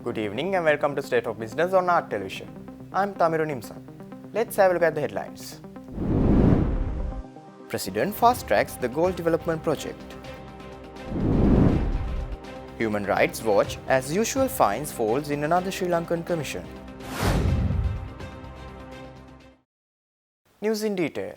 Good evening and welcome to State of Business on Art Television. I'm Tamiru Nimsan. Let's have a look at the headlines. President fast-tracks the Gold Development Project. Human Rights Watch, as usual, finds faults in another Sri Lankan commission. News in detail.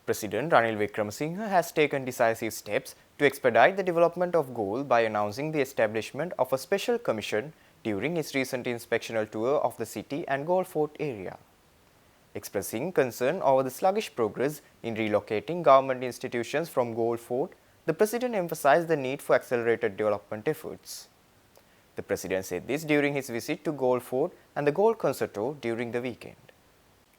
President Ranil Wickremesinghe has taken decisive steps to expedite the development of gold by announcing the establishment of a special commission during his recent inspectional tour of the city and Gold Fort area. Expressing concern over the sluggish progress in relocating government institutions from Gold Fort, the President emphasized the need for accelerated development efforts. The President said this during his visit to Gold Fort and the Gold Concerto during the weekend.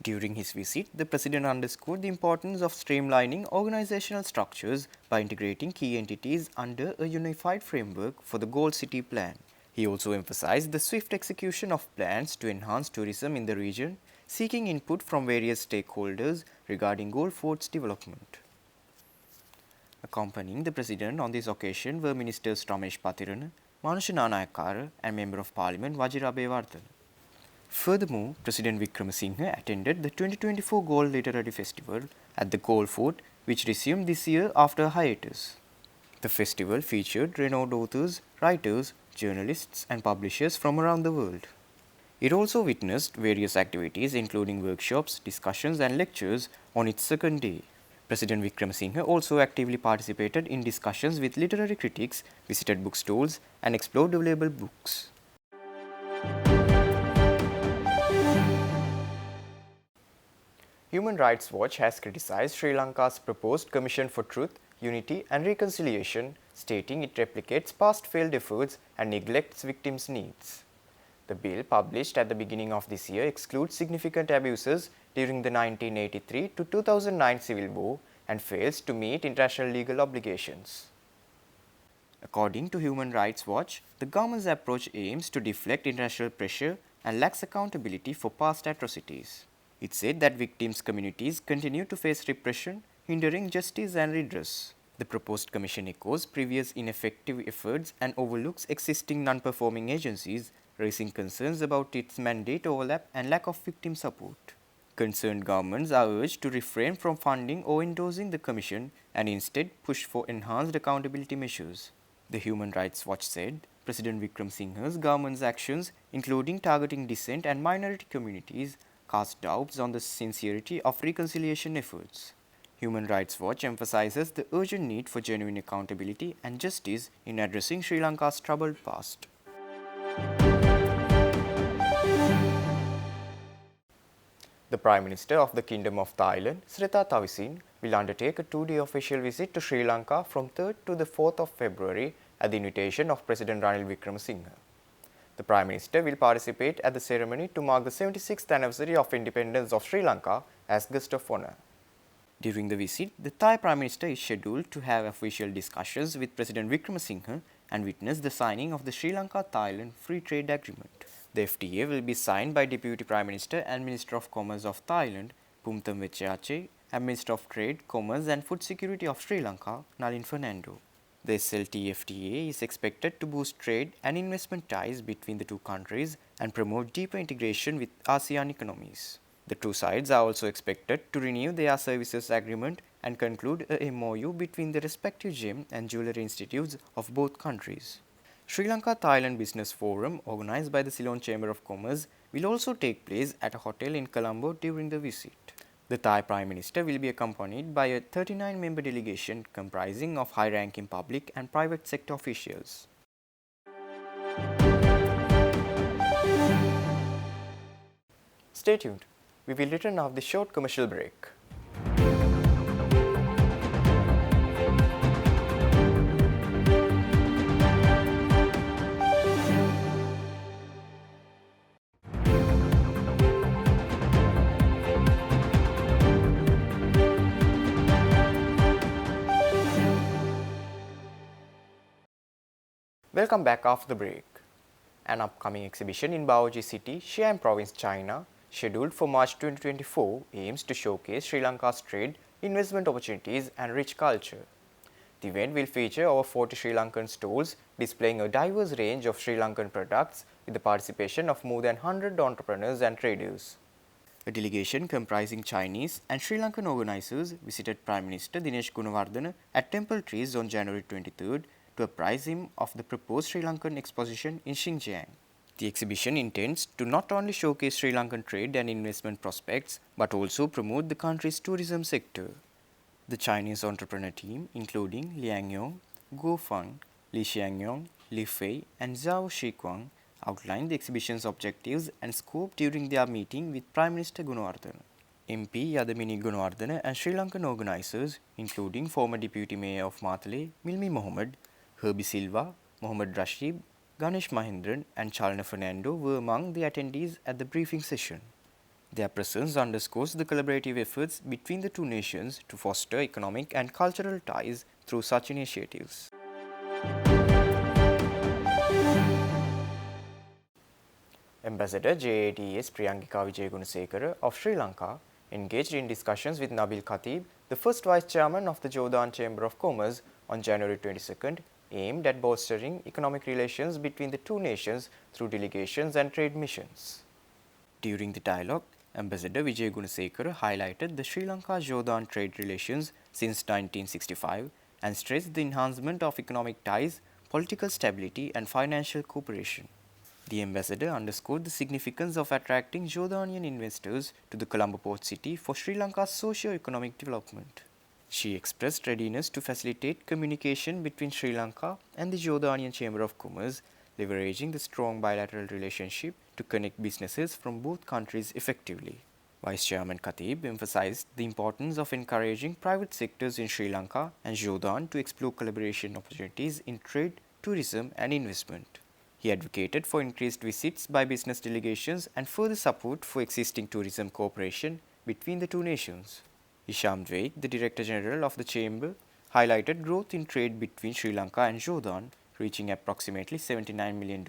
During his visit, the President underscored the importance of streamlining organizational structures by integrating key entities under a unified framework for the Gold City Plan. He also emphasized the swift execution of plans to enhance tourism in the region, seeking input from various stakeholders regarding Gold Fort's development. Accompanying the President on this occasion were Ministers Ramesh Pathirana, Manusha Nanayakara and Member of Parliament Wajira Abeyewardena. Furthermore, President Wickremesinghe attended the 2024 Gold Literary Festival at the Gold Fort, which resumed this year after a hiatus. The festival featured renowned authors, writers, journalists and publishers from around the world. It also witnessed various activities including workshops, discussions and lectures on its second day. President Wickremesinghe also actively participated in discussions with literary critics, visited bookstores and explored available books. Human Rights Watch has criticized Sri Lanka's proposed Commission for Truth, Unity and Reconciliation, stating it replicates past failed efforts and neglects victims' needs. The bill, published at the beginning of this year, excludes significant abuses during the 1983 to 2009 civil war and fails to meet international legal obligations. According to Human Rights Watch, the government's approach aims to deflect international pressure and lacks accountability for past atrocities. It said that victims' communities continue to face repression, hindering justice and redress. The proposed commission echoes previous ineffective efforts and overlooks existing non-performing agencies, raising concerns about its mandate overlap and lack of victim support. Concerned governments are urged to refrain from funding or endorsing the commission and instead push for enhanced accountability measures. The Human Rights Watch said President Wickremesinghe's government's actions, including targeting dissent and minority communities, cast doubts on the sincerity of reconciliation efforts. Human Rights Watch emphasizes the urgent need for genuine accountability and justice in addressing Sri Lanka's troubled past. The Prime Minister of the Kingdom of Thailand, Srettha Thavisin, will undertake a two-day official visit to Sri Lanka from 3rd to the 4th of February at the invitation of President Ranil Wickremesinghe. The Prime Minister will participate at the ceremony to mark the 76th anniversary of independence of Sri Lanka as guest of honor. During the visit, the Thai Prime Minister is scheduled to have official discussions with President Wickremesinghe and witness the signing of the Sri Lanka-Thailand Free Trade Agreement. The FTA will be signed by Deputy Prime Minister and Minister of Commerce of Thailand, Phumtham Wechayachai, and Minister of Trade, Commerce and Food Security of Sri Lanka, Nalin Fernando. The SLT-FTA is expected to boost trade and investment ties between the two countries and promote deeper integration with ASEAN economies. The two sides are also expected to renew the Air Services Agreement and conclude a MOU between the respective gem and jewellery institutes of both countries. Sri Lanka-Thailand Business Forum, organised by the Ceylon Chamber of Commerce, will also take place at a hotel in Colombo during the visit. The Thai Prime Minister will be accompanied by a 39-member delegation comprising of high-ranking public and private sector officials. Stay tuned. We will return after the short commercial break. Welcome back after the break. An upcoming exhibition in Baoji City, Xi'an Province, China, scheduled for March 2024, aims to showcase Sri Lanka's trade, investment opportunities and rich culture. The event will feature over 40 Sri Lankan stalls displaying a diverse range of Sri Lankan products with the participation of more than 100 entrepreneurs and traders. A delegation comprising Chinese and Sri Lankan organizers visited Prime Minister Dinesh Gunawardena at Temple Trees on January 23rd to apprise him of the proposed Sri Lankan exposition in Xinjiang. The exhibition intends to not only showcase Sri Lankan trade and investment prospects but also promote the country's tourism sector. The Chinese entrepreneur team, including Liang Yong, Guo Feng, Li Xiangyong, Li Fei, and Zhao Shikuang, outlined the exhibition's objectives and scope during their meeting with Prime Minister Gunawardena. MP Yadamini Gunawardena and Sri Lankan organisers, including former Deputy Mayor of Matale, Milmi Mohammed, Herbie Silva, Mohammed Rashid, Ganesh Mahindran, and Chalna Fernando were among the attendees at the briefing session. Their presence underscores the collaborative efforts between the two nations to foster economic and cultural ties through such initiatives. Ambassador JATS Priyangika Wijegunasekara of Sri Lanka engaged in discussions with Nabil Khatib, the first Vice Chairman of the Jordan Chamber of Commerce, on January 22nd, aimed at bolstering economic relations between the two nations through delegations and trade missions. During the dialogue, Ambassador Wijegunasekara highlighted the Sri Lanka-Jordan trade relations since 1965 and stressed the enhancement of economic ties, political stability, and financial cooperation. The ambassador underscored the significance of attracting Jordanian investors to the Colombo port city for Sri Lanka's socio-economic development. She expressed readiness to facilitate communication between Sri Lanka and the Jordanian Chamber of Commerce, leveraging the strong bilateral relationship to connect businesses from both countries effectively. Vice Chairman Khatib emphasized the importance of encouraging private sectors in Sri Lanka and Jordan to explore collaboration opportunities in trade, tourism, and investment. He advocated for increased visits by business delegations and further support for existing tourism cooperation between the two nations. Hisham Dweik, the Director General of the Chamber, highlighted growth in trade between Sri Lanka and Jordan, reaching approximately $79 million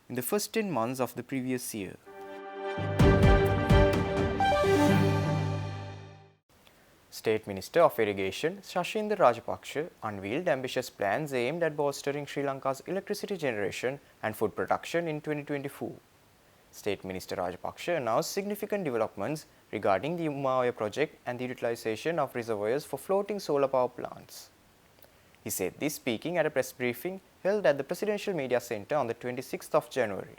in the first 10 months of the previous year. State Minister of Irrigation Shashinda Rajapaksa unveiled ambitious plans aimed at bolstering Sri Lanka's electricity generation and food production in 2024. State Minister Rajapaksa announced significant developments regarding the Umaoya project and the utilization of reservoirs for floating solar power plants. He said this speaking at a press briefing held at the Presidential Media Center on the 26th of January.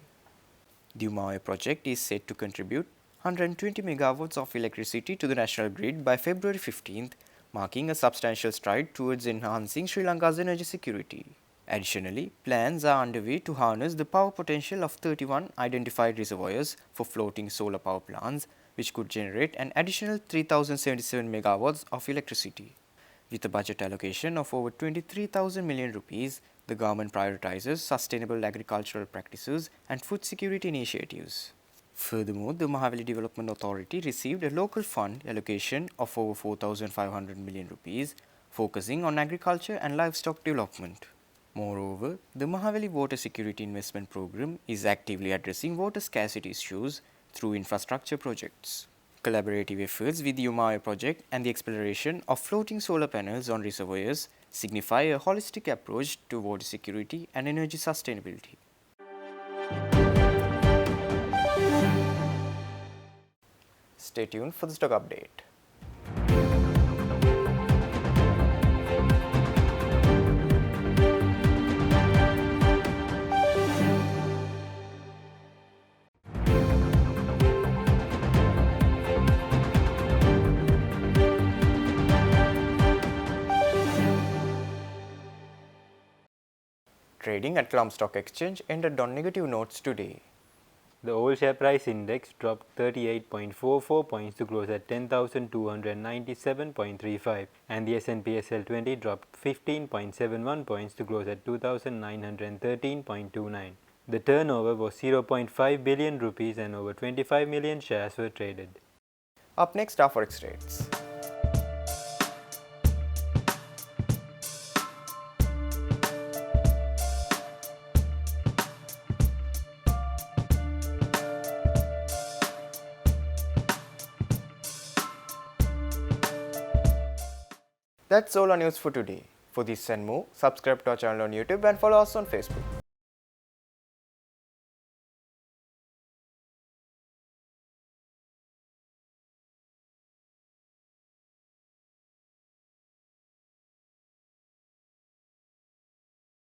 The Umaoya project is said to contribute 120 megawatts of electricity to the national grid by February 15th, marking a substantial stride towards enhancing Sri Lanka's energy security. Additionally, plans are underway to harness the power potential of 31 identified reservoirs for floating solar power plants, which could generate an additional 3,077 megawatts of electricity. With a budget allocation of over 23,000 million rupees, the government prioritizes sustainable agricultural practices and food security initiatives. Furthermore, the Mahaveli Development Authority received a local fund allocation of over 4,500 million rupees, focusing on agriculture and livestock development. Moreover, the Mahaveli Water Security Investment Program is actively addressing water scarcity issues through infrastructure projects. Collaborative efforts with the Umaoya project and the exploration of floating solar panels on reservoirs signify a holistic approach to water security and energy sustainability. Stay tuned for the stock update. Trading at Colombo Stock Exchange ended on negative notes today. The All Share Price Index dropped 38.44 points to close at 10,297.35, and the S&P SL20 dropped 15.71 points to close at 2,913.29. The turnover was 0.5 billion rupees and over 25 million shares were traded. Up next are forex rates. That's all our news for today. For this and more, subscribe to our channel on YouTube and follow us on Facebook.